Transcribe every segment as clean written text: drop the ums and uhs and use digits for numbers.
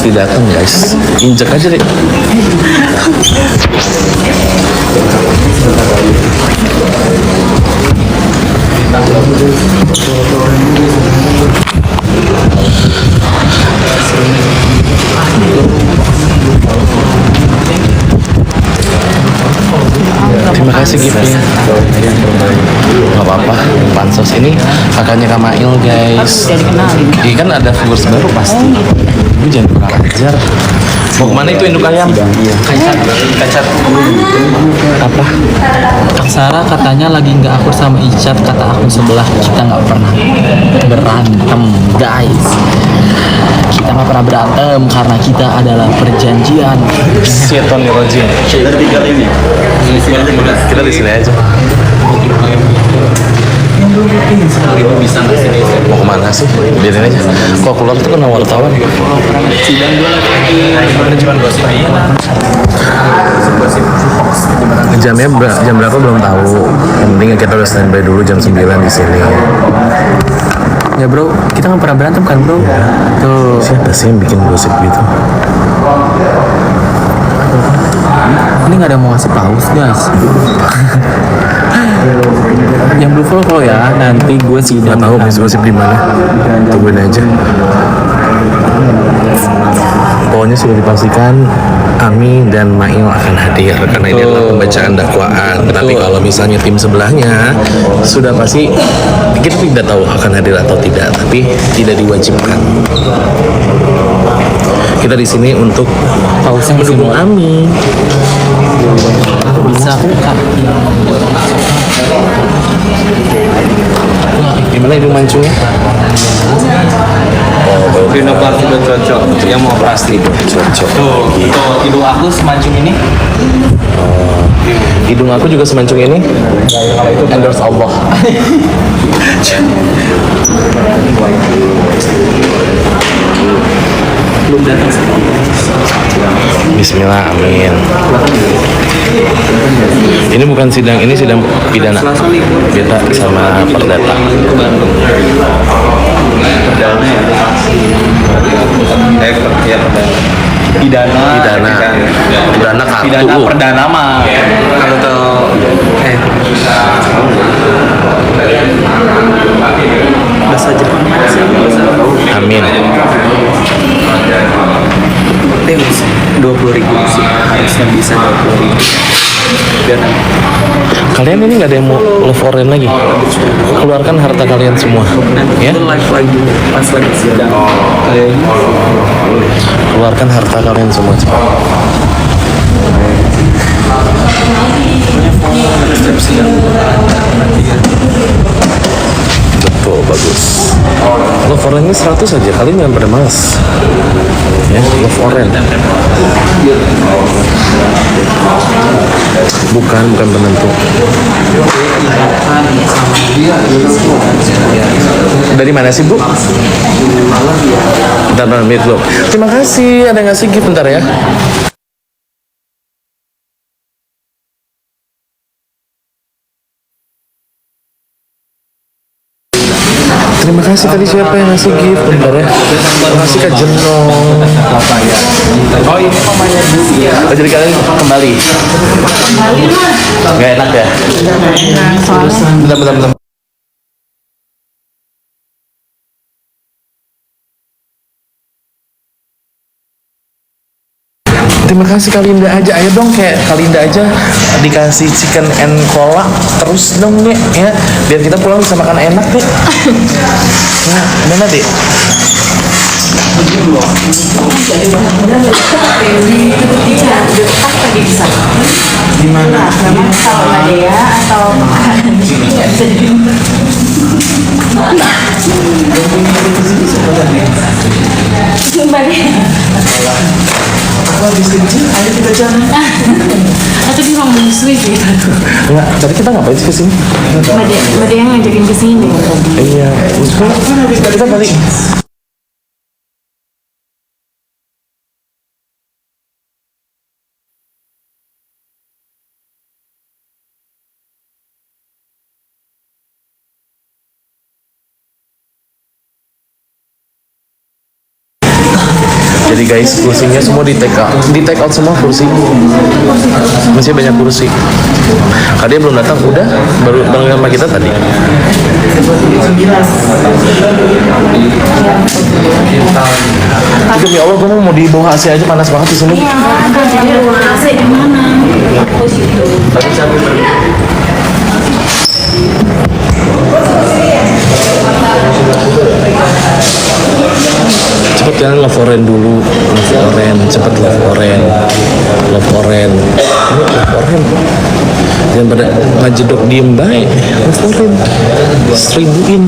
pasti datang guys. Injek aja deh. Terima kasih giftnya. Gak apa-apa. Pansos ini kakaknya Kak Mail guys. Udah dikenalin. Iya kan ada viewers baru pasti. Lu jangan kurang ajar. Mau kemana itu induk ayam? Kacat. Apa? Kak Sarah katanya lagi nggak akur sama Icat, kata akun sebelah. Kita nggak pernah berantem guys. Kita nggak pernah berantem karena kita adalah perjanjian. Seton rojim. Kita di sini aja. Mau kemana sih? Biarin aja. Kok keluar tuh kena wartawan? Jamnya jam berapa belum tahu. Yang penting kita udah standby dulu jam 9 di sini. Ya bro, kita nggak pernah berantem kan bro? Tuh. Siapa sih yang bikin gosip gitu? Ini nggak ada mau ngasih paus guys. Yang belum follow ya, nanti gue sih Gak tahu gosip di mana. Tungguin aja. Pokoknya sudah dipastikan Ami dan Mail akan hadir karena ini adalah pembacaan dakwaan. Tapi kalau misalnya tim sebelahnya sudah pasti kita tidak tahu akan hadir atau tidak, tapi tidak diwajibkan. Kita di sini untuk mendukung Ami. bisa kak. Gimana hidung mancungnya? Rinoplastik udah cocok, yang mau plastik Cocok. tuh hidung aku semancung ini. Hidung aku juga semancung ini. Endorse Allah. Belum datang sih. Bismillah, amin. Ini bukan sidang, ini sidang pidana. Beda sama perdata. Perdana ya. Pidana kartu. Pidana perdana mah. Kalau tuh bahasa Jepang sih. Amin. 20.000 sih, harusnya bisa 20.000. Biar Kalian ini nggak ada yang mau love orange lagi? Keluarkan harta kalian semua, ya? live lagi pas lagi sidang. Keluarkan harta kalian semua. Betul, bagus. Love orange ini 100 aja, kalian jangan pada malas. Ya, love orange. Bukan penentu. Dari mana sih, Bu? Bentar, dulu. Terima kasih, ada ngasih gift bentar ya. Terima kasih tadi siapa yang ngasih gift bentar ya. Terima kasih Kak Jenong. Oh ini mamanya Bu ya. Oh, jadi kalian kembali. Gak enak ya? Bentar. Terima kasih Kalinda aja, ayo dong kayak Kalinda aja dikasih chicken and cola terus dong deh ya, biar kita pulang bisa makan enak deh. Nah, mana deh? Di mana? Kalau ada ya atau Aku habis kencing, ayo kita jalan. atau di ruang menyusui sih. Enggak, tadi kita ngapain sih kesini? Mbak yang ngajakin kesini tadi. Iya, kita balik. Jadi guys, kursinya semua di take out semua kursi. Masih banyak kursi. Kadia belum datang, udah baru bareng sama kita tadi. Demi Allah, gue mau di bawah AC aja, panas banget di sini. Iya, kan jadi ruang AC di mana? Cepet kan love orange dulu, love orange, cepet love orange, love orange, love orange. Jangan pada ngajedok diem baik, love orange, seribuin.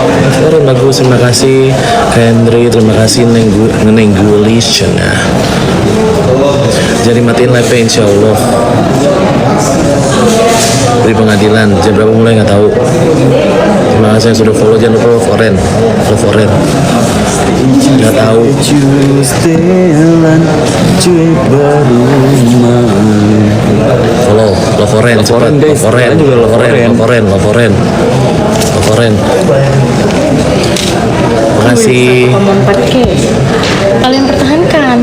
Love orange bagus, terima kasih Henry, terima kasih Nenggulation. Nah, jadi matiin live insya Allah. Beri pengadilan, jam berapa mulai nggak tahu. Terima kasih yang sudah follow, jangan lupa love orange, love orange. Nggak tahu. Follow love orange, cepat. Love orange juga love orange, love orange, love orange, love orange. Makasih. Ngomong 4K. Kalian pertahankan.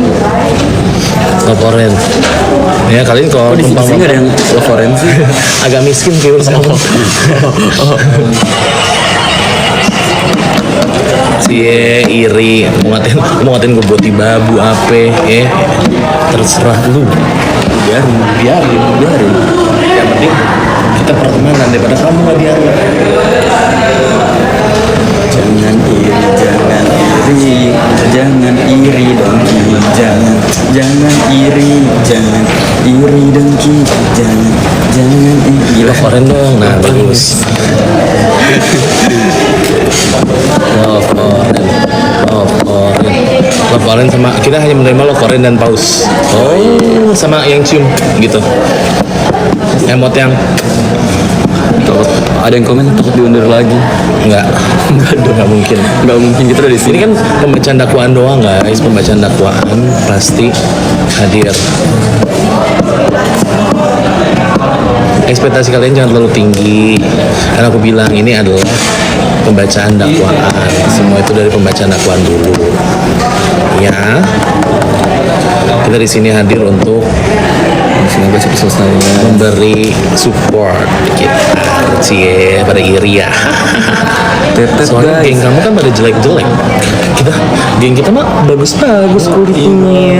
Love orange. Ya kalian kalau Di sini nggak ada yang love orange sih. agak miskin virus kamu. Cie iri mau ngatain gue buat babu ape terserah lu, biarin yang penting kita pertemanan daripada kamu nggak biarin. Jangan iri, jangan iri dengki, jangan iri dengki, jangan iri. Love orange dong, nah bagus. Love orange sama kita hanya menerima love orange dan paus. Oh, sama yang cium gitu. Emot yang Takut ada yang komen takut diundur lagi. enggak mungkin. Nggak mungkin kita udah di Ini sini. kan pembacaan dakwaan doang guys, pembacaan dakwaan pasti hadir. Ekspektasi kalian jangan terlalu tinggi, karena aku bilang ini adalah pembacaan dakwaan. Semua itu dari pembacaan dakwaan dulu. Ya, kita di sini hadir untuk Semoga cepat selesai. memberi support kita. Cie, pada iri ya. Tetep Soalnya guys. geng kamu kan pada jelek-jelek. Geng kita mah bagus-bagus kulitnya.